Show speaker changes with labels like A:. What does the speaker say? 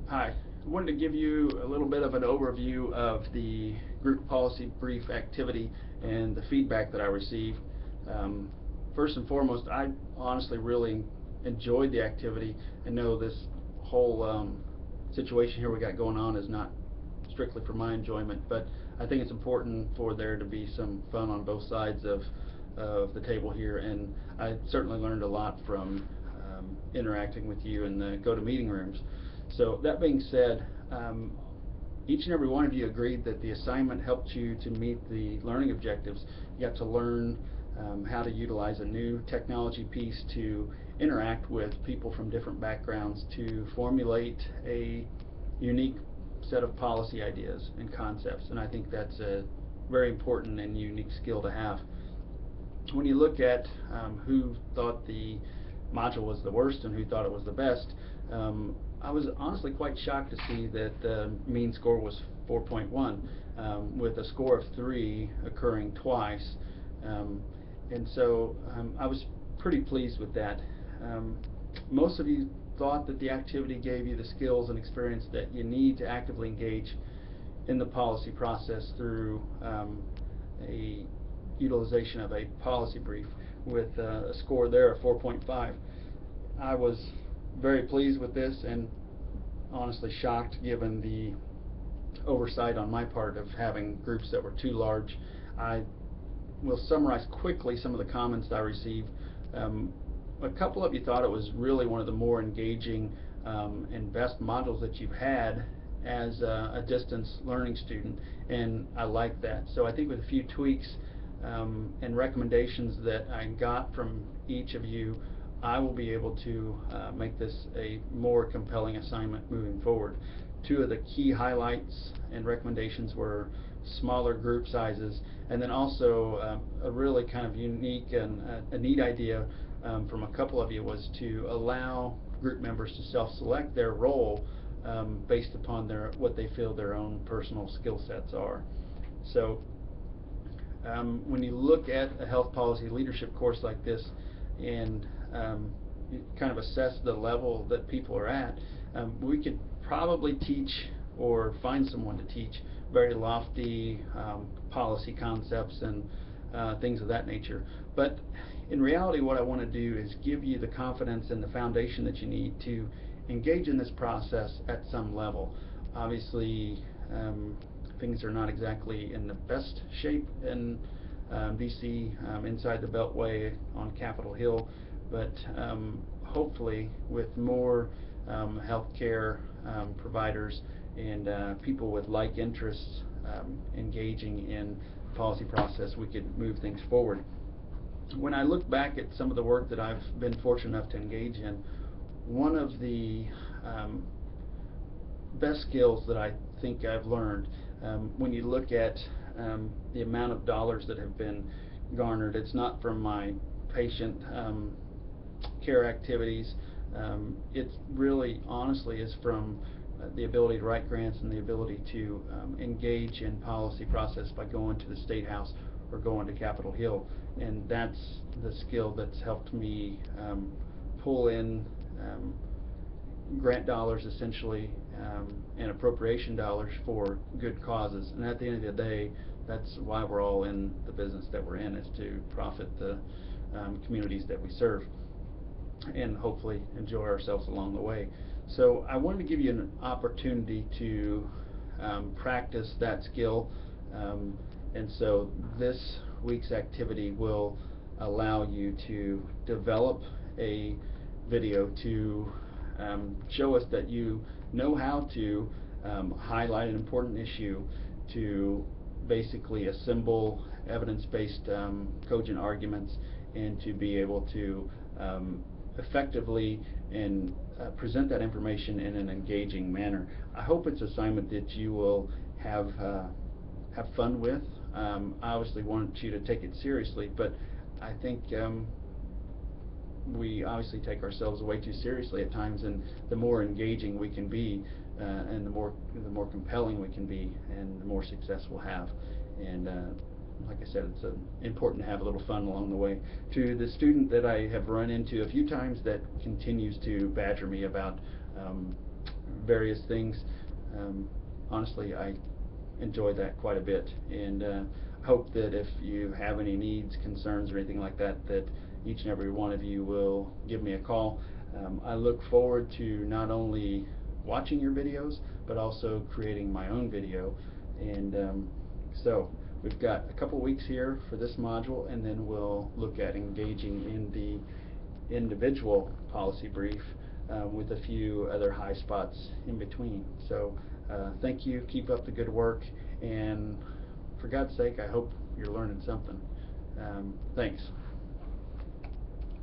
A: Hi. I wanted to give you a little bit of an overview of the group policy brief activity and the feedback that I received. First and foremost, I honestly really enjoyed the activity and know this whole situation here we got going on is not strictly for my enjoyment, but I think it's important for there to be some fun on both sides of the table here, and I certainly learned a lot from interacting with you in the go-to-meeting rooms. So that being said, each and every one of you agreed that the assignment helped you to meet the learning objectives. You got to learn how to utilize a new technology piece to interact with people from different backgrounds to formulate a unique set of policy ideas and concepts, and I think that's a very important and unique skill to have. When you look at who thought the module was the worst and who thought it was the best, I was honestly quite shocked to see that the mean score was 4.1, with a score of 3 occurring twice. And so I was pretty pleased with that. Most of you thought that the activity gave you the skills and experience that you need to actively engage in the policy process through a utilization of a policy brief with a score there of 4.5. I was very pleased with this and honestly shocked given the oversight on my part of having groups that were too large. I will summarize quickly some of the comments that I received. A couple of you thought it was really one of the more engaging and best modules that you've had as a distance learning student, and I like that. So I think with a few tweaks and recommendations that I got from each of you, I will be able to make this a more compelling assignment moving forward. Two of the key highlights and recommendations were smaller group sizes, and then also a really kind of unique and a neat idea from a couple of you was to allow group members to self-select their role based upon what they feel their own personal skill sets are. So when you look at a health policy leadership course like this and you kind of assess the level that people are at, we could probably teach or find someone to teach very lofty policy concepts and things of that nature. But in reality, what I want to do is give you the confidence and the foundation that you need to engage in this process at some level. Obviously, things are not exactly in the best shape in DC, inside the Beltway on Capitol Hill, but hopefully with more healthcare providers and people with like interests engaging in the policy process, we could move things forward. When I look back at some of the work that I've been fortunate enough to engage in, one of the best skills that I think I've learned, when you look at the amount of dollars that have been garnered, it's not from my patient care activities. It really honestly is from the ability to write grants and the ability to engage in policy process by going to the State House or going to Capitol Hill, and that's the skill that's helped me pull in grant dollars essentially and appropriation dollars for good causes. And at the end of the day, that's why we're all in the business that we're in, is to profit the communities that we serve and hopefully enjoy ourselves along the way. So I wanted to give you an opportunity to practice that skill, and so this week's activity will allow you to develop a video to show us that you know how to highlight an important issue, to basically assemble evidence-based cogent arguments, and to be able to effectively and present that information in an engaging manner. I hope it's an assignment that you will have fun with. I obviously want you to take it seriously, but I think we obviously take ourselves way too seriously at times, and the more engaging we can be, and the more compelling we can be, and the more success we'll have. And like I said, it's important to have a little fun along the way. To the student that I have run into a few times that continues to badger me about various things. Honestly, I enjoy that quite a bit, and hope that if you have any needs, concerns, or anything like that, that each and every one of you will give me a call. I look forward to not only watching your videos, but also creating my own video. And so we've got a couple weeks here for this module, and then we'll look at engaging in the individual policy brief with a few other high spots in between. So thank you, keep up the good work, and for God's sake, I hope you're learning something. Thanks.